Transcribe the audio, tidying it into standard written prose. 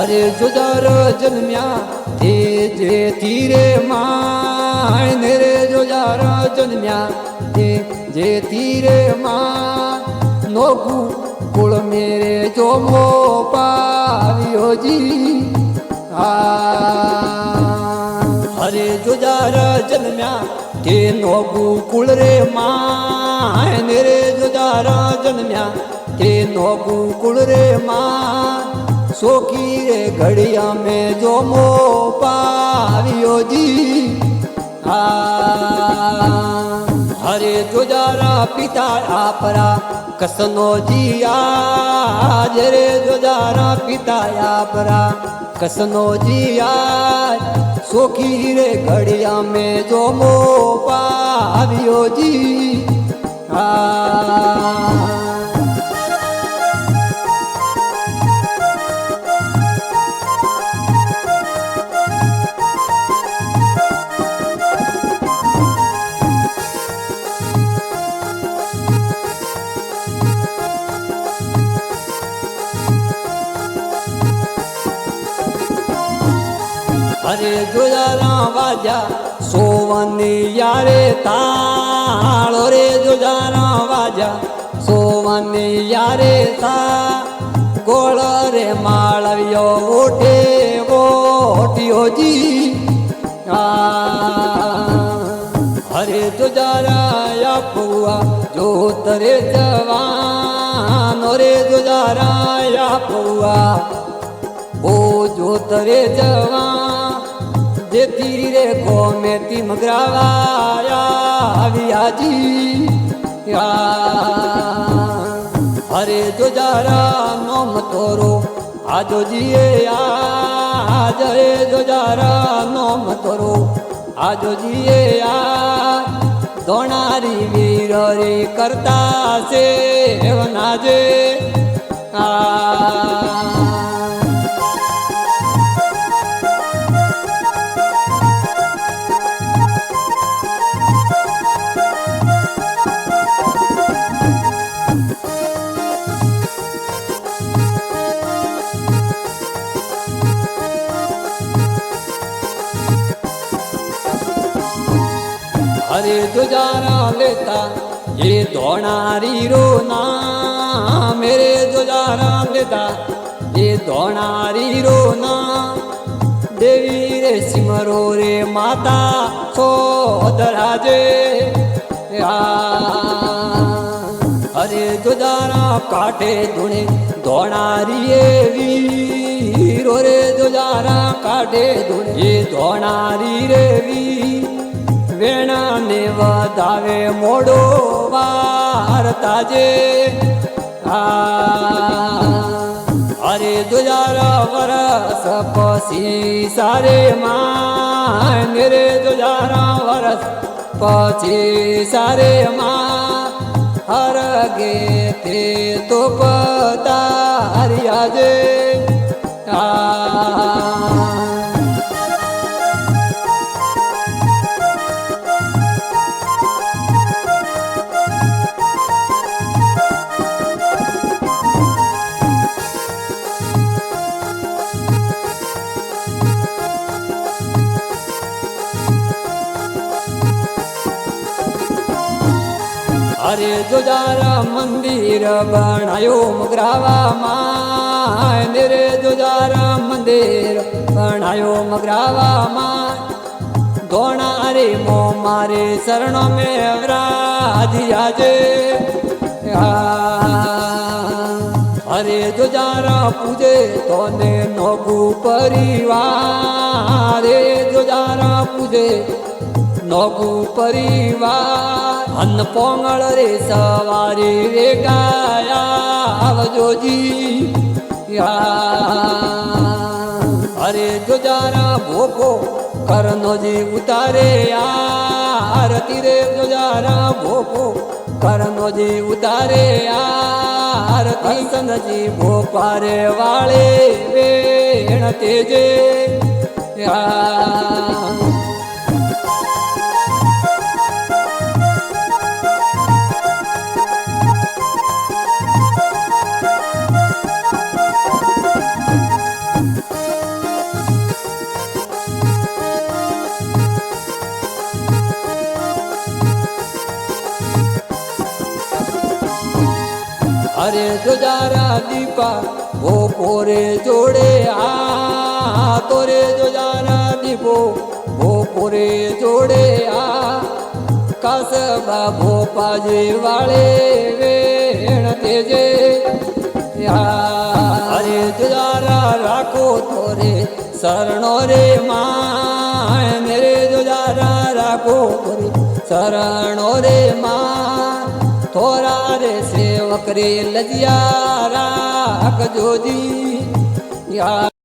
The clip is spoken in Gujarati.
અરે જોજાર જન્મ્યા તે જે તીરે માણ રે જોજાર જન્મ્યા તે જે તીરે માં નોગુ કુળ મેરે જોમો પાવ્યો જી અરે જોજાર જન્મ્યા તે નોગુ કુળ રે માં રે જોજાર જન્મ્યા તે નોગુ કુળ રે માં સોખી રે ઘડિયા મેં જોમો પાવ્યો જી હરે જોજારા પિતા આપરા કસનો જી આજ રે જોજારા પિતા આપરા કસનો જી આજ સોખી રે ઘડિયા મેં જોમો પાવ્યો જી અરે જોજારા વાજા સોવાની યારે તાળ રે જોજારા વાજા સોવાની યારે તા ગોળ રે માળવ્યો ઓઠે ઓઠ્યો જી અરે જોજારા પૌવા જોત રે જવાન રે જોજારા પૌવા ઓ જોત રે જવાન જેથી રે ગોમેતી મગરાવાયા વિયાજી અરે જોજારા નોમ તોરો આજો જીએ આજ રે જોજારા નોમ તોરો આજો જીએ આ દોણારી વીર રે કરતા છે નાજે અરે જોજારા લેતા એ દોણારી રો ના મેરે જોજારા લેતા એ દોણારી રો ના દેવી રે સિમરો રે માતા સોદરાજે અરે જોજારા કાઢે ધૂણે દોણારી એ વીરો રે જોજારા કાઢે ધૂણે એ દોણારી રે વી વેણા ને વધાવે મોડો વાર તાજે અરે દુજારા વરસ પછી સારે માં રે દુજારા વરસ પછી સારે માં હર ગે તે તો પતારિયા જે અરે જોજારા મંદિર બનાયો મગરાવામાં રે જોજારા મંદિર બનાયો મગરાવામાં ધોણા રે મો મારે શરણો મેં વ્રાધિયા જે અરે જોજારા પૂજે તોને નોગુ પરિવાર રે જોજારા પૂજે નોગુ પરિવાર અન્ન પોંગળ રે સવારે રે ગાયા આવજોજી અરે જોજારા ભોકો કરનો જી ઉતારે આરતી રે જોજારા ભોકો કરનો જી ઉતારે આરતી સંજી ભોપારે વાળે વેણ તેજે અરે જોજારા દીપા બપોરે જોડે આ તોરે જોજારા દીપો બપોરે જોડે આ કાસબા ભોપાજી વાળે વેણ તેજે અરે જોજારા રાખો તોરે શરણો રે માં રે જોજારા રાખો તોરે શરણો રે માં થોરા રે સેવક રે લજિયા રાખ જોજી યા